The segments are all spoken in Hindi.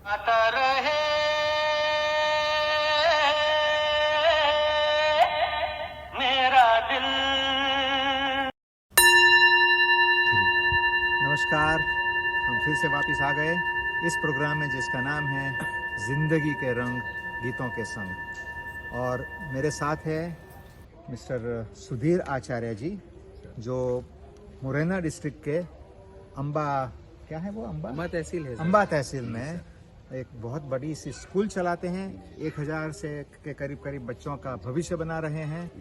आता रहे मेरा दिल। नमस्कार, हम फिर से वापस आ गए इस प्रोग्राम में जिसका नाम है जिंदगी के रंग गीतों के संग। और मेरे साथ है मिस्टर सुधीर आचार्य जी, जो मुरैना डिस्ट्रिक्ट के अम्बा, क्या है वो, अम्बा तहसील है। अम्बा तहसील में एक बहुत बड़ी सी स्कूल चलाते हैं। 1000 से के करीब बच्चों का भविष्य बना रहे हैं।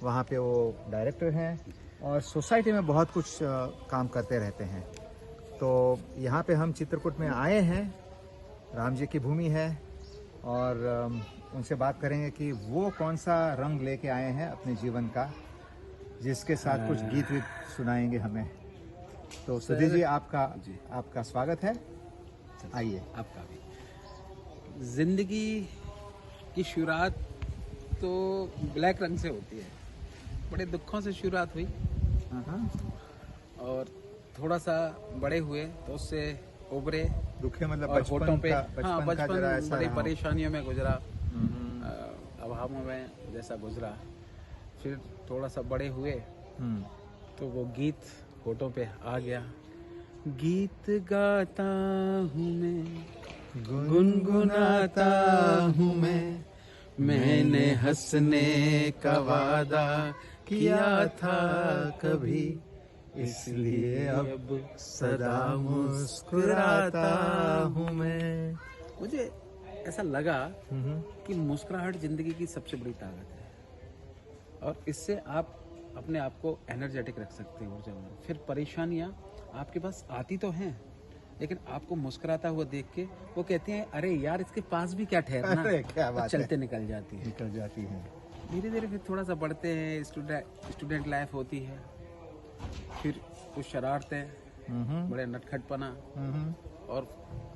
वहाँ पे वो डायरेक्टर हैं और सोसाइटी में बहुत कुछ काम करते रहते हैं। तो यहाँ पे हम चित्रकूट में आए हैं, राम जी की भूमि है, और उनसे बात करेंगे कि वो कौन सा रंग लेके आए हैं अपने जीवन का, जिसके साथ कुछ गीत वीत सुनाएंगे हमें। तो सुधीर जी, आपका स्वागत है, आइए। आपका भी। जिंदगी की शुरुआत तो ब्लैक रंग से होती है। बड़े दुखों से शुरुआत हुई और थोड़ा सा बड़े हुए तो उससे उभरे। दुखे मतलब और होठों पे, बचपन का जरा ऐसा बड़ी रहा। परेशानियों में गुजरा, अभावों में जैसा गुजरा। फिर थोड़ा सा बड़े हुए तो वो गीत होठों पे आ गया। गीत गाता हूँ मैं, गुनगुनाता हूँ मैंने हंसने का वादा किया था कभी, इसलिए अब सदा मुस्कुराता हूँ मैं। मुझे ऐसा लगा कि मुस्कुराहट जिंदगी की सबसे बड़ी ताकत है और इससे आप अपने आप को एनर्जेटिक रख सकते हैं, ऊर्जावान। फिर परेशानियां आपके पास आती तो हैं, लेकिन आपको मुस्कुराता हुआ देख के वो कहते हैं, अरे यार इसके पास भी क्या ठहरना, अरे क्या बात चलते है। निकल जाती है। धीरे धीरे फिर थोड़ा सा बढ़ते हैं, स्टूडेंट लाइफ होती है, फिर कुछ शरारतें, बड़े नटखटपना, और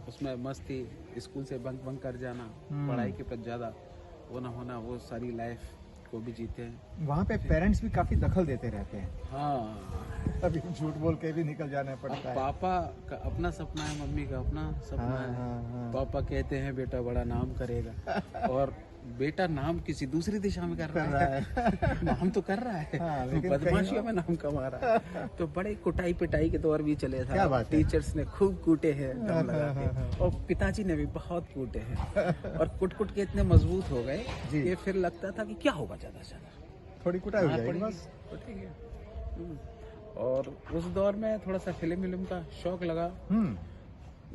उसमें मस्ती, स्कूल से बंक कर जाना, पढ़ाई के प्रति ज्यादा वो ना होना, वो सारी लाइफ को भी जीते हैं। वहाँ पे पेरेंट्स भी काफी दखल देते रहते हैं। हाँ, अभी झूठ बोल के भी निकल जाना पड़ता है। पापा का अपना सपना है, मम्मी का अपना सपना है। हाँ। पापा कहते हैं बेटा बड़ा नाम करेगा और बेटा नाम किसी दूसरी दिशा में कर रहा है। नाम तो कर रहा है, हाँ, लेकिन बदमाशियों में नाम कमा रहा है। तो बड़े कुटाई पिटाई के दौर भी चले क्या था। बात है। टीचर्स ने खूब कूटे हैं दम लगा के, और पिताजी ने भी बहुत कूटे हैं, और कुट कुट के इतने मजबूत हो गए कि फिर लगता था कि क्या होगा, ज्यादा से ज्यादा थोड़ी कुटाई हो जाएगी बस। और उस दौर में थोड़ा सा फिल्म का शौक लगा।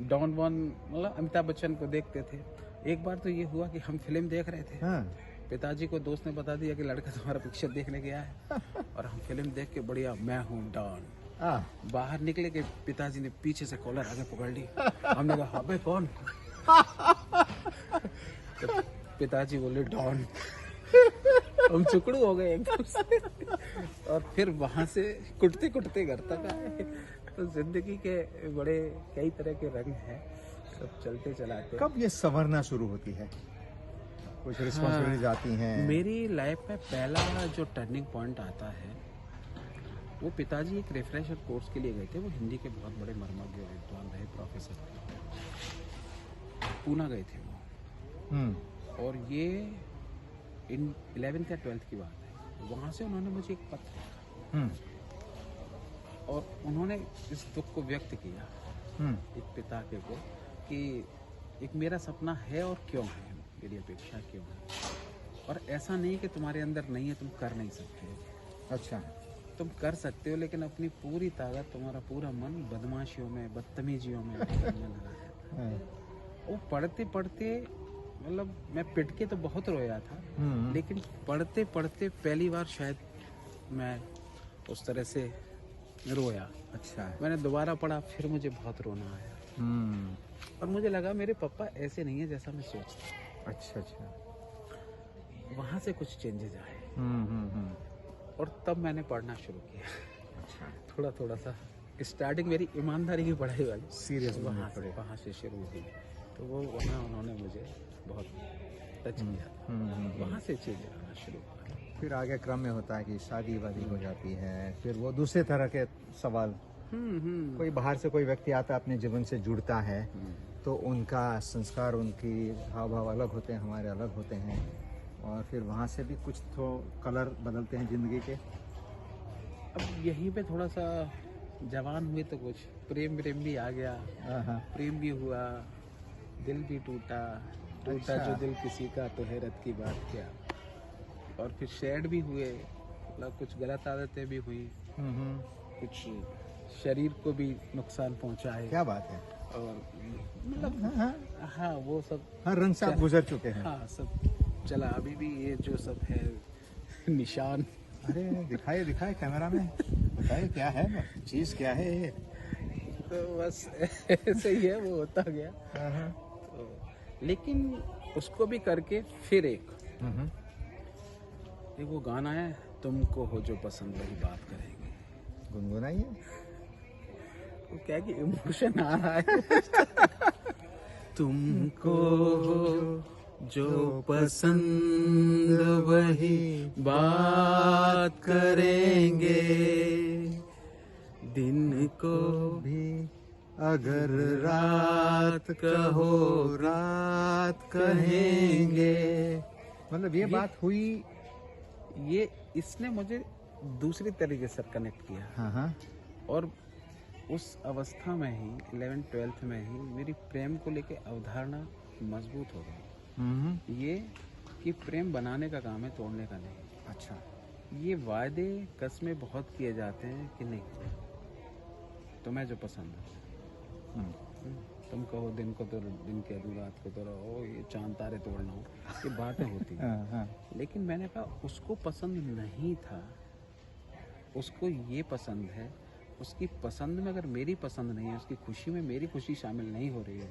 डॉन वन, मतलब अमिताभ बच्चन को देखते थे। एक बार तो ये हुआ कि हम फिल्म देख रहे थे, पिताजी को दोस्त ने बता दिया कि लड़का तुम्हारा पिक्चर देखने गया है, और हम फिल्म देख के बढ़िया मैं हूँ डॉन। बाहर निकले कि पिताजी ने पीछे से कॉलर आगे पकड़ ली। हमने कहा अबे कौन? तो पिताजी बोले डॉन। हम चुकड़ू हो गए एकदम से, और फिर वहां से कुटते कुटते घर तक आए। तो जिंदगी के बड़े कई तरह के रंग हैं, सब चलते चलाते। कब ये संवरना शुरू होती है? कुछ रिस्पॉन्सिबिलिटीज आती हैं? मेरी लाइफ में पहला जो टर्निंग पॉइंट आता है, वो पिताजी एक रिफ्रेशर कोर्स के लिए गए थे। वो हिंदी के बहुत बड़े मर्मज्ञ विद्वान रहे, प्रोफेसर थे, पूना गए थे वो। और ये इन 11th या 12th की बात है। वहाँ से उन्होंने मुझे एक पत्र लिखा और उन्होंने इस दुख को व्यक्त किया एक पिता के को, कि एक मेरा सपना है और क्यों है, मेरी अपेक्षा क्यों है, और ऐसा नहीं कि तुम्हारे अंदर नहीं है, तुम कर नहीं सकते। अच्छा, तुम कर सकते हो, लेकिन अपनी पूरी ताकत, तुम्हारा पूरा मन बदमाशियों में, बदतमीजियों में लगा है। वो पढ़ते पढ़ते, मतलब मैं पिट के तो बहुत रोया था, लेकिन पढ़ते पढ़ते पहली बार शायद मैं उस तरह से रोया। अच्छा। मैंने दोबारा पढ़ा, फिर मुझे बहुत रोना आया, और मुझे लगा मेरे पापा ऐसे नहीं है जैसा मैं सोचता। अच्छा। वहाँ से कुछ चेंजेस आए, और तब मैंने पढ़ना शुरू किया। अच्छा। थोड़ा सा स्टार्टिंग मेरी ईमानदारी की पढ़ाई वाली सीरियस वहाँ से शुरू हुई। तो वो वहाँ उन्होंने मुझे बहुत टच किया, वहाँ से चेंज आना शुरू हुआ। फिर आगे क्रम में होता है कि शादी वादी हो जाती है, फिर वो दूसरे तरह के सवाल, कोई बाहर से कोई व्यक्ति आता है, अपने जीवन से जुड़ता है, तो उनका संस्कार, उनकी हाव भाव अलग होते हैं, हमारे अलग होते हैं, और फिर वहाँ से भी कुछ तो कलर बदलते हैं ज़िंदगी के। अब यहीं पे थोड़ा सा जवान हुए तो कुछ प्रेम भी आ गया, हाँ। प्रेम भी हुआ, दिल भी टूटा अच्छा। जो दिल किसी का तो हैरत की बात क्या। और फिर सैड भी हुए, मतलब कुछ गलत आदतें भी हुई, कुछ शरीर को भी नुकसान पहुंचा है। क्या बात है। और मतलब हाँ, हाँ वो सब हर रंग से आप गुजर चुके हैं। हाँ सब चला। अभी भी ये जो सब है निशान। अरे दिखाए कैमरा में, बताइए क्या है, चीज़ क्या है ये। तो बस ऐसे ही है, वो होता गया। हाँ। तो, लेकिन उसको भी करके फिर एक वो गाना है, तुमको हो जो पसंद वही बात करेंगे। गुनगुनाइए। वो क्या कि इमोशन आ रहा है। तुमको हो जो पसंद वही बात करेंगे, दिन को भी अगर रात कहो रात कहेंगे। मतलब ये बात हुई। ये इसने मुझे दूसरी तरीके से कनेक्ट किया। हाँ। और उस अवस्था में ही 11th-12th में ही मेरी प्रेम को लेके अवधारणा मजबूत हो गई। ये कि प्रेम बनाने का काम है, तोड़ने का नहीं। अच्छा। ये वादे कसमें बहुत किए जाते हैं कि नहीं तुम्हें जो पसंद है, तुम कहो दिन को तो दिन के दूं, रात को तो रहो, ये चांद तारे तोड़ना हो, ये बातें होती हैं। लेकिन मैंने कहा उसको पसंद नहीं था, उसको ये पसंद है। उसकी पसंद में अगर मेरी पसंद नहीं है, उसकी खुशी में मेरी खुशी शामिल नहीं हो रही है,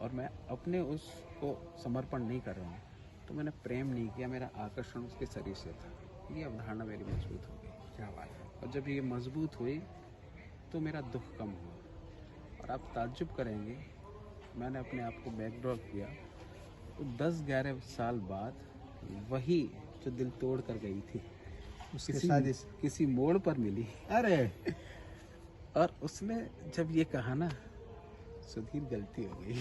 और मैं अपने उसको समर्पण नहीं कर रहा हूँ, तो मैंने प्रेम नहीं किया, मेरा आकर्षण उसके शरीर से था। ये अवधारणा मेरी मजबूत हो गई। क्या बात है। और जब ये मजबूत हुई तो मेरा दुख कम हुआ। और आप ताज्जुब करेंगे, मैंने अपने आप को बैकड्रॉप किया तो 10-11 साल बाद वही जो दिल तोड़ कर गई थी किसी मोड़ पर मिली। अरे और उसने जब ये कहा ना, सुधीर गलती हो गई,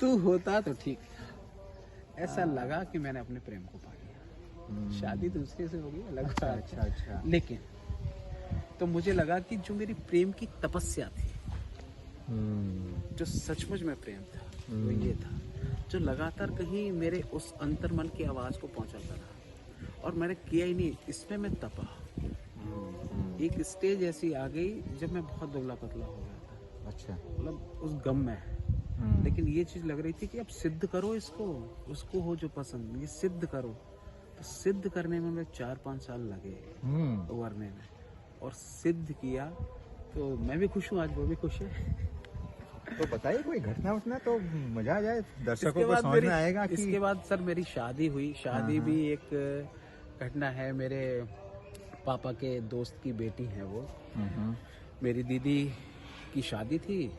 तू होता तो ठीक। ऐसा लगा कि मैंने अपने प्रेम को पा लिया। शादी दूसरे से हो गई, अलग बात। अच्छा। लेकिन तो मुझे लगा कि जो मेरी प्रेम की तपस्या थी, जो सचमुच में प्रेम था, वो ये था जो लगातार कहीं मेरे उस अंतर्मन की आवाज को पहुंचाता रहा। और मैंने किया ही नहीं, इसमें मैं तपा। एक स्टेज ऐसी आ गई जब मैं बहुत दुबला पतला हो गया था। अच्छा। मतलब उस गम में। लेकिन ये चीज लग रही थी कि अब सिद्ध करो इसको, उसको हो जो पसंद, ये सिद्ध करो। तो सिद्ध करने में मुझे 4-5 साल लगे उभरने में, और सिद्ध किया। तो मैं भी खुश हूँ, आज वो भी खुश है। तो बताइए कोई घटना तो मजा आ जाए, दर्शकों इसके को बाद समझ में आएगा कि इसके बाद सर मेरी शादी हुई। शादी भी एक घटना है। मेरे पापा के दोस्त की बेटी है वो। मेरी दीदी की शादी थी,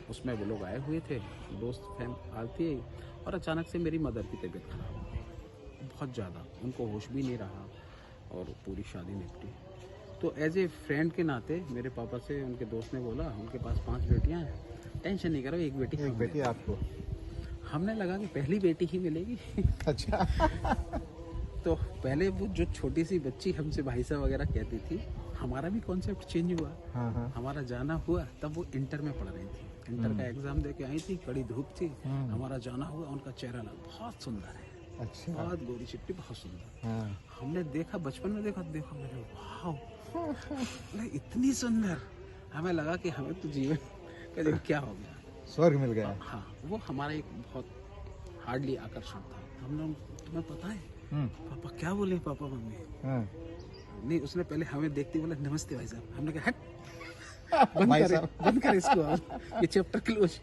उसमें वो लोग आए हुए थे, दोस्त फैम आती है। और अचानक से मेरी मदर की तबीयत खराब हो गई बहुत ज़्यादा, उनको होश भी नहीं रहा, और पूरी शादी निपटी। तो एज ए फ्रेंड के नाते मेरे पापा से उनके दोस्त ने बोला, उनके पास 5 बेटियां हैं, टेंशन नहीं करो, एक बेटी आपको। हमने लगा कि पहली बेटी ही मिलेगी। अच्छा। तो पहले वो जो छोटी सी बच्ची हमसे भाई साहब वगैरह कहती थी, हमारा भी कॉन्सेप्ट चेंज हुआ। हमारा जाना हुआ, तब वो इंटर में पढ़ रही थी, इंटर का एग्जाम दे के आई थी, कड़ी धूप थी। हमारा जाना हुआ, उनका चेहरा लगा बहुत सुंदर है। अच्छा। बहुत गोरी चिट्टी, बहुत सुंदर। हमने देखा, बचपन में देखा मैंने, वाह इतनी सुंदर। हमें लगा कि हमें तो जीवन का क्या हो गया, स्वर्ग मिल गया। हाँ, वो हमारा एक बहुत हार्डली आकर्षण था। हमने, तुम्हें पता है पापा क्या बोले, पापा मम्मी नहीं, उसने पहले हमें देखते बोला नमस्ते भाई साहब। हमने कहा हट, बंद कर इसको, ये चैप्टर क्लोज।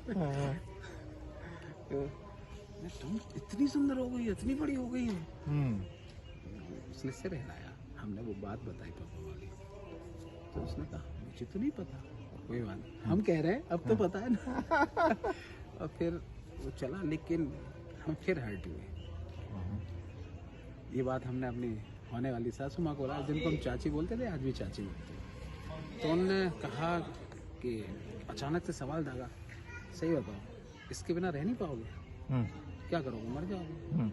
तुम इतनी सुंदर हो गई, इतनी बड़ी हो गई हो। उसने सिर हिलाया, हमने वो बात बताई पापा वाली। तो उसने कहा मुझे तो नहीं पता, कोई बात नहीं, हम कह रहे हैं अब तो पता है ना। और फिर वो चला, लेकिन हम फिर हर्ट हुए। ये बात हमने अपनी होने वाली सासू माँ को बोला, जिनको हम चाची बोलते थे, आज भी चाची बोलते हैं। तो उन्होंने कहा कि अचानक से सवाल दागा, सही बताओ इसके बिना रह नहीं पाओगे, हम्म, क्या करोगे, मर जाओगे। हम्म,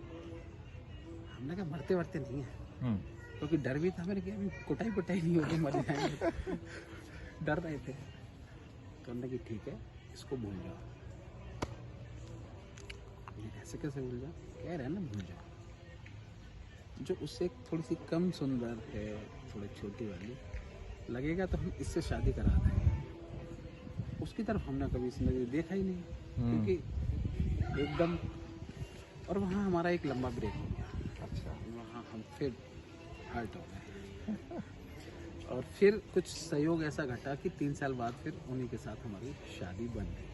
हमने कहा मरते मरते नहीं है, हम्म, क्योंकि डर भी था मेरे कि अभी कुटाई कुटाई नहीं होगी, मर जाएंगे। डर रहे थे। तो हमने कि ठीक है, इसको भूल जाओ। ये ऐसे कैसे भूल जाओ, कह रहे हैं ना भूल जाओ। जो उससे थोड़ी सी कम सुंदर है, थोड़ी छोटी वाली लगेगा, तो हम इससे शादी करा देंगे। उसकी तरफ हमने कभी इसमें देखा ही नहीं, क्योंकि एकदम। और वहाँ हमारा एक लंबा ब्रेक हो गया। अच्छा, वहाँ हम फिर हर्ट हो गए। और फिर कुछ सहयोग ऐसा घटा कि 3 साल बाद फिर उन्हीं के साथ हमारी शादी बन गई।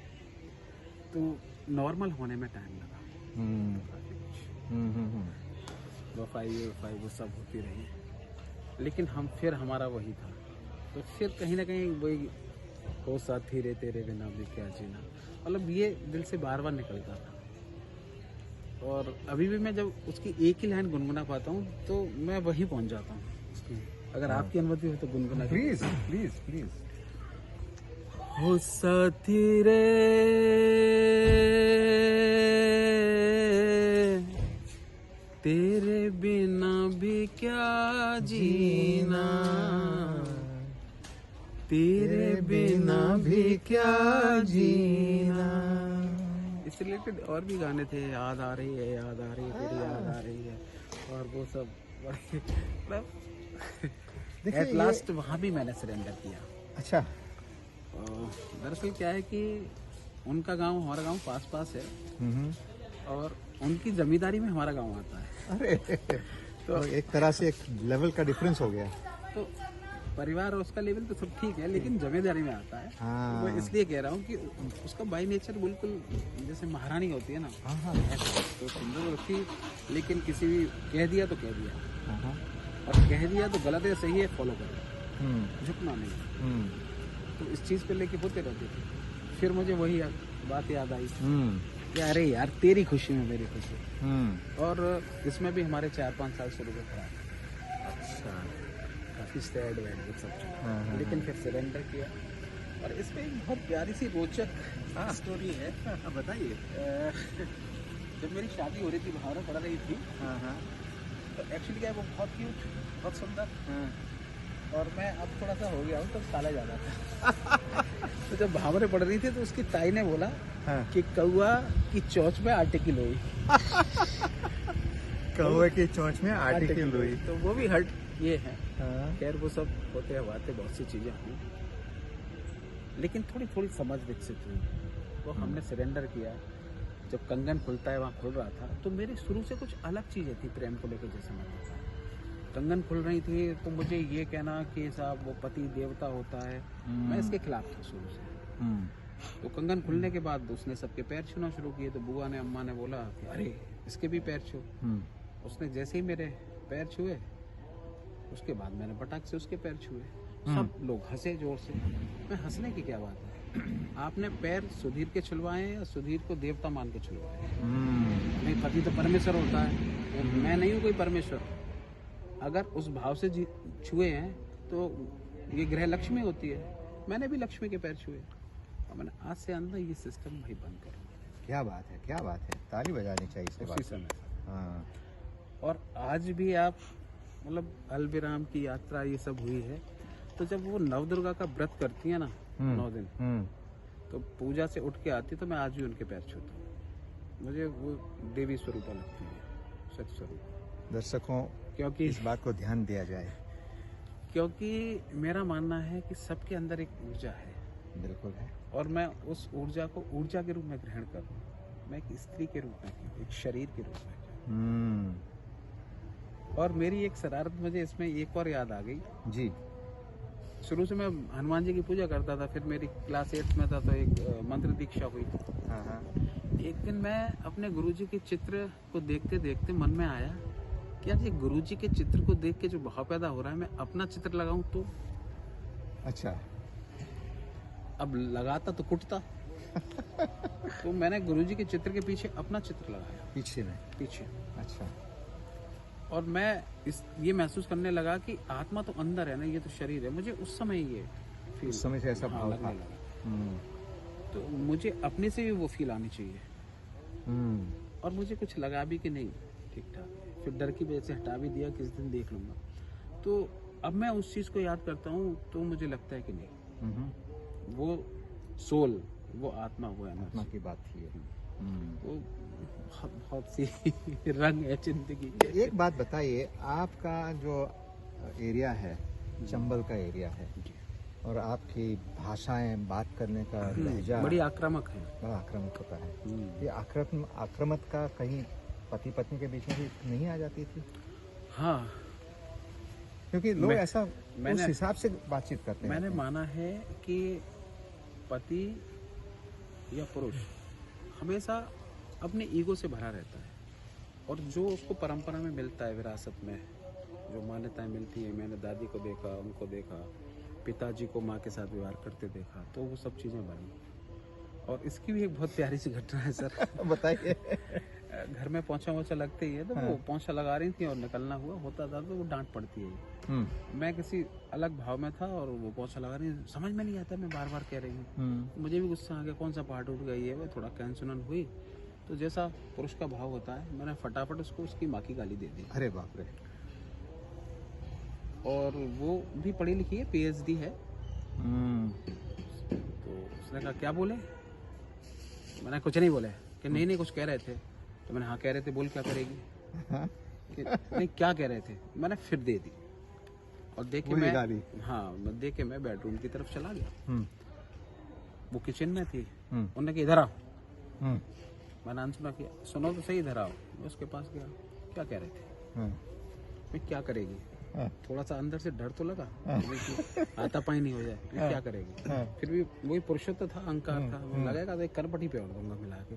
तो नॉर्मल होने में टाइम लगा, हम्म, काफी कुछ हम्म, हम्म, वफाई वो सब होती रही, लेकिन हम फिर हमारा वही था। तो फिर कहीं ना कहीं वही हो साथी रे तेरे बिना भी क्या जीना, मतलब ये दिल से बार बार निकलता था। और अभी भी मैं जब उसकी एक ही लाइन गुनगुना पाता हूँ तो मैं वहीं पहुँच जाता हूँ उसकी। अगर आपकी अनुमति हो तो गुनगुना प्लीज प्लीज प्लीज। हो साथी रे तेरे बिना भी क्या जीना, तेरे बिना भी क्या जीना। इससे रिलेटेड और भी गाने थे, याद आ रही है, याद आ रही है, तेरी याद आ रही है, और वो सब मतलब देखिए एट लास्ट वहाँ भी मैंने सरेंडर किया। अच्छा, दरअसल क्या है कि उनका गांव हमारा गांव पास पास है, हम्म, और उनकी जमींदारी में हमारा गांव आता है। अरे तो एक तरह से एक लेवल का डिफरेंस हो गया। तो परिवार और उसका लेवल तो सब ठीक है, लेकिन जमींदारी में आता है। हाँ। तो मैं इसलिए कह रहा हूँ कि उसका बाई नेचर बिल्कुल जैसे महारानी होती है ना, हाँ, हाँ, तो सुंदर थी, लेकिन किसी भी कह दिया तो कह दिया, हाँ, हाँ, और कह दिया तो गलत है सही है फॉलो करो, हम्म, झुकना नहीं। हम्म, तो इस चीज़ को लेके होते रहते थे। फिर मुझे वही बात याद आई हम्म, कि अरे यार तेरी खुशी में मेरी खुशी। हम्म, और इसमें भी हमारे 4-5 साल शुरू में खराब, अच्छा, काफ़ी सैड वैड वो सब चीज़। हाँ, हाँ, लेकिन फिर सरेंडर किया। और इसमें एक बहुत प्यारी सी रोचक स्टोरी है। बताइए। जब मेरी शादी हो रही थी, भावना पड़ रही थी, हाँ, हाँ, तो एक्चुअली क्या है, वो बहुत क्यूट, बहुत सुंदर, हाँ, और मैं अब थोड़ा सा हो गया हूँ, तब साला ज़्यादा था। तो जब भावरे पड़ रही थी तो उसकी ताई ने बोला हाँ, कि कौआ की चोंच में आटे की लोई। कौवे की चोंच में आटे की लोई। तो वो भी हर्ट ये है। हाँ, खैर वो सब होते हैं, बातें बहुत सी चीज़ें हुई, लेकिन थोड़ी थोड़ी समझ विकसित हुई। वो हमने सरेंडर किया। जब कंगन खुलता है वहाँ खुल रहा था, तो मेरी शुरू से कुछ अलग चीज़ें थी प्रेम को लेकर। जैसे मैं बताया, कंगन खुल रही थी तो मुझे ये कहना कि साहब वो पति देवता होता है, मैं इसके खिलाफ था शुरू से। हम्म, तो कंगन खुलने के बाद उसने सबके पैर छूना शुरू किए। तो बुआ ने, अम्मा ने बोला कि अरे इसके भी पैर छू। हम्म, उसने जैसे ही मेरे पैर छुए, उसके बाद मैंने पटाख से उसके पैर छुए। सब लोग हंसे जोर से। मैं हंसने की क्या बात है, आपने पैर सुधीर के छुलवाए या सुधीर को देवता मान के छुलवाए? हम्म, नहीं, पति तो परमेश्वर होता है, मैं नहीं हूँ कोई परमेश्वर। अगर उस भाव से छुए हैं तो ये ग्रह लक्ष्मी होती है, मैंने भी लक्ष्मी के पैर छुए। और मैंने आज से अंदर ये सिस्टम भाई बंद करूँगा। क्या बात है, क्या बात है, ताली बजानी चाहिए इस बात उसी पे। समय। हाँ, और आज भी आप मतलब अलविराम की यात्रा ये सब हुई है, तो जब वो नवदुर्गा का व्रत करती है ना 9 दिन, तो पूजा से उठ के आती, तो मैं आज भी उनके पैर छूता हूँ। मुझे वो देवी स्वरूपा लगती है, सच स्वरूप। दर्शकों, क्योंकि इस बात को ध्यान दिया जाए। क्योंकि मेरा मानना है कि सबके अंदर एक ऊर्जा है, बिल्कुल है। और मैं उस ऊर्जा को ऊर्जा के रूप में ग्रहण करूँ। मैं एक स्त्री के रूप में क्यों, एक शरीर के रूप में क्यों। हम्म, और मेरी एक शरारत मुझे इसमें एक और याद आ गई। जी, शुरू से मैं हनुमान जी की पूजा करता था, फिर मेरी क्लास 8 में था तो एक मंत्र दीक्षा हुई। हाँ, हाँ, एक दिन मैं अपने गुरुजी के चित्र को देखते देखते मन में आया कि यार ये गुरुजी के चित्र को देख के जो भाव पैदा हो रहा है, मैं अपना चित्र लगाऊं तो। अच्छा, अब लगाता तो कुटता। तो मैंने गुरुजी के चित्र के पीछे अपना चित्र लगाया, पीछे में। पीछे। अच्छा, और मैं ये महसूस करने लगा कि आत्मा तो अंदर है ना, ये तो शरीर है। मुझे उस समय ये feel- उस समय से ऐसा हाँ, भाव लगने था। लगा। हम्म, तो मुझे अपने से भी वो फील आनी चाहिए, हम्म, और मुझे कुछ लगा भी कि नहीं ठीक ठाक है, फिर डर की वजह से हटा भी दिया, किस दिन देख लूँगा। तो अब मैं उस चीज़ को याद करता हूँ तो मुझे लगता है कि नहीं, हम्म, वो सोल, वो आत्मा, वो आत्मा एनर्जी, की बात थी ये। वो बहुत बहुत सी रंग है जिंदगी के। एक बात बताइए, आपका जो एरिया है चंबल का एरिया है, जी। और आपकी भाषाएं, बात करने का लहजा बड़ी आक्रामक है। बड़ा आक्रामक होता है। ये आक्रामक का कहीं पति पत्नी के बीच में भी नहीं आ जाती थी? हाँ, क्योंकि लोग ऐसा मैंने- उस हिसाब से बातचीत करते हैं। मैंने माना है कि पति या पुरुष हमेशा अपने ईगो से भरा रहता है, और जो उसको परंपरा में मिलता है, विरासत में जो मान्यताएं मिलती हैं, मैंने दादी को देखा, उनको देखा, पिताजी को माँ के साथ व्यवहार करते देखा, तो वो सब चीज़ें बनी। और इसकी भी एक बहुत प्यारी सी घटना है सर। बताइए। घर में पोंछा वोछा लगते ही है, तो वो पोंछा लगा रही थी और निकलना होता था, तो वो डांट पड़ती है। मैं किसी अलग भाव में था और वो पोंछा लगा रही, समझ में नहीं आता, मैं बार बार कह रही हूँ, मुझे भी गुस्सा आ गया, कौन सा पार्ट उठ गई है, वो थोड़ा कैंसुनन हुई। तो जैसा पुरुष का भाव होता है, मैंने फटाफट उसको उसकी माँ की गाली दे दी। अरे बाप रे। और वो भी पढ़ी लिखी है, PhD है। तो उसने कहा क्या बोले, मैंने कुछ नहीं बोले, कि नहीं कुछ कह रहे थे। तो मैंने हाँ कह रहे थे, बोल क्या करेगी, कि नहीं क्या कह रहे थे, मैंने फिर दे दी। और देख के मैं देख के मैं बेडरूम की तरफ चला गया। वो किचन में थी, उन्होंने कहा इधर आओ। मैंने अनसुना किया, सुनो तो सही, इधर आओ। मैं उसके पास गया, क्या कह रहे थे, मैं क्या करेगी, थोड़ा सा अंदर से डर तो लगा आता पाई नहीं हो जाए, मैं क्या करेगी। फिर भी वही पुरुषत्व था, अहंकार था, लगेगा तो एक करपटी पे और दूंगा मिला के,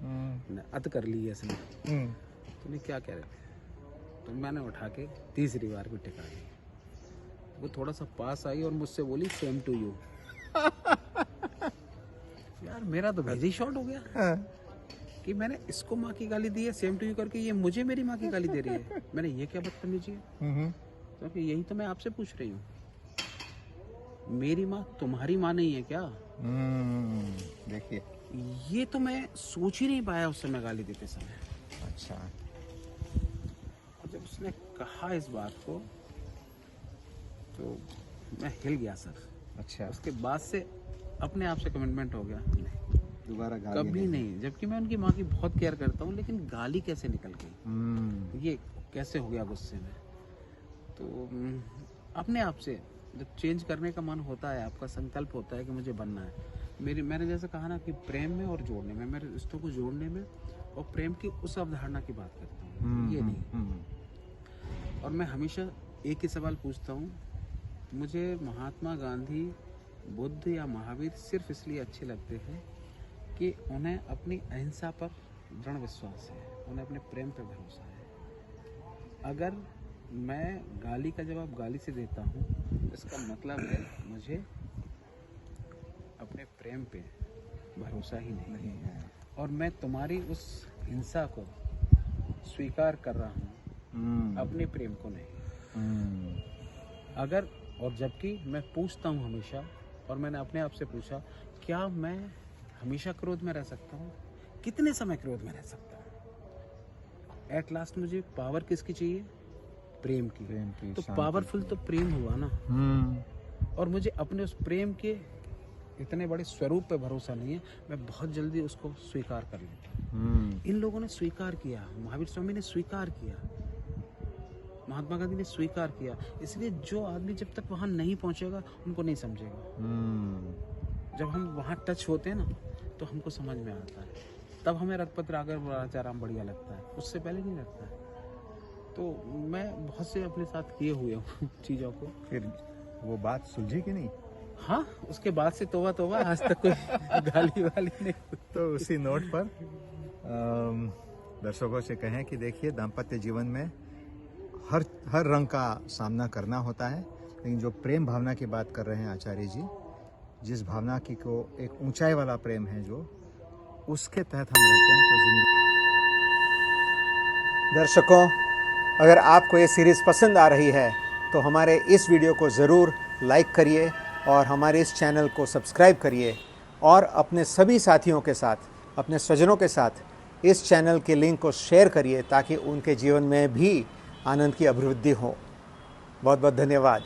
अत कर ली इसने। तो नहीं क्या कह रहे थे, तो मैंने उठा के तीसरी बार भी टिका दी। वो थोड़ा सा पास आई और मुझसे बोली सेम टू यू। यार मेरा तो भेजी शॉट हो गया कि मैंने इसको माँ की गाली दी है सेम टू यू करके, ये मुझे मेरी माँ की गाली दे रही है। मैंने ये क्या बदतमीजी है, क्योंकि यही तो मैं आपसे पूछ रही हूँ, मेरी माँ तुम्हारी माँ नहीं है क्या। देखिए, ये तो मैं सोच ही नहीं पाया उस समय गाली देते समय। अच्छा। और जब उसने कहा इस बात को तो मैं हिल गया सर। अच्छा, उसके बाद से अपने आप से कमिटमेंट हो गया, दोबारा गाली कभी नहीं। जबकि मैं उनकी माँ की बहुत केयर करता हूँ, लेकिन गाली कैसे निकल गई, ये कैसे हो गया गुस्से में। तो अपने आप से जब चेंज करने का मन होता है, आपका संकल्प होता है कि मुझे बनना है। मैंने जैसे कहा ना कि प्रेम में और जोड़ने में, मेरे रिश्तों को जोड़ने में और प्रेम की उस अवधारणा की बात करता हूँ, ये नहीं। और मैं हमेशा एक ही सवाल पूछता हूँ, मुझे महात्मा गांधी, बुद्ध या महावीर सिर्फ इसलिए अच्छे लगते हैं कि उन्हें अपनी अहिंसा पर दृढ़ विश्वास है, उन्हें अपने प्रेम पर भरोसा है। अगर मैं गाली का जवाब गाली से देता हूँ, इसका मतलब है मुझे अपने प्रेम पे भरोसा ही नहीं है, और मैं तुम्हारी उस हिंसा को स्वीकार कर रहा हूँ, अपने प्रेम को नहीं। अगर, और जबकि मैं पूछता हूँ हमेशा, और मैंने अपने आप से पूछा, क्या मैं हमेशा क्रोध में रह सकता हूँ, कितने समय क्रोध में रह सकता हूँ। एट लास्ट मुझे पावर किसकी चाहिए, प्रेम की। तो पावरफुल तो प्रेम हुआ ना। और मुझे अपने उस प्रेम के इतने बड़े स्वरूप पे भरोसा नहीं है, मैं बहुत जल्दी उसको स्वीकार कर लेता हूँ। इन लोगों ने स्वीकार किया, महावीर स्वामी ने स्वीकार किया, महात्मा गांधी ने स्वीकार किया। इसलिए जो आदमी जब तक वहां नहीं पहुंचेगा उनको नहीं समझेगा। जब हम वहां टच होते हैं ना, तो हमको समझ में आता है, तब हमें रघुपत राघव बढ़िया लगता है, उससे पहले नहीं लगता है। तो मैं बहुत से अपने साथ किए हुए हूँ चीज़ों को। फिर वो बात सुलझी कि नहीं? हाँ, उसके बाद से तोबा आज तक कोई गाली वाली नहीं। तो उसी नोट पर दर्शकों से कहें कि देखिए, दाम्पत्य जीवन में हर रंग का सामना करना होता है, लेकिन जो प्रेम भावना की बात कर रहे हैं आचार्य जी, जिस भावना की को एक ऊंचाई वाला प्रेम है, जो उसके तहत हम रहते हैं, तो जिंदगी। दर्शकों, अगर आपको ये सीरीज़ पसंद आ रही है तो हमारे इस वीडियो को ज़रूर लाइक करिए और हमारे इस चैनल को सब्सक्राइब करिए और अपने सभी साथियों के साथ, अपने स्वजनों के साथ इस चैनल के लिंक को शेयर करिए ताकि उनके जीवन में भी आनंद की अभिवृद्धि हो। बहुत बहुत धन्यवाद।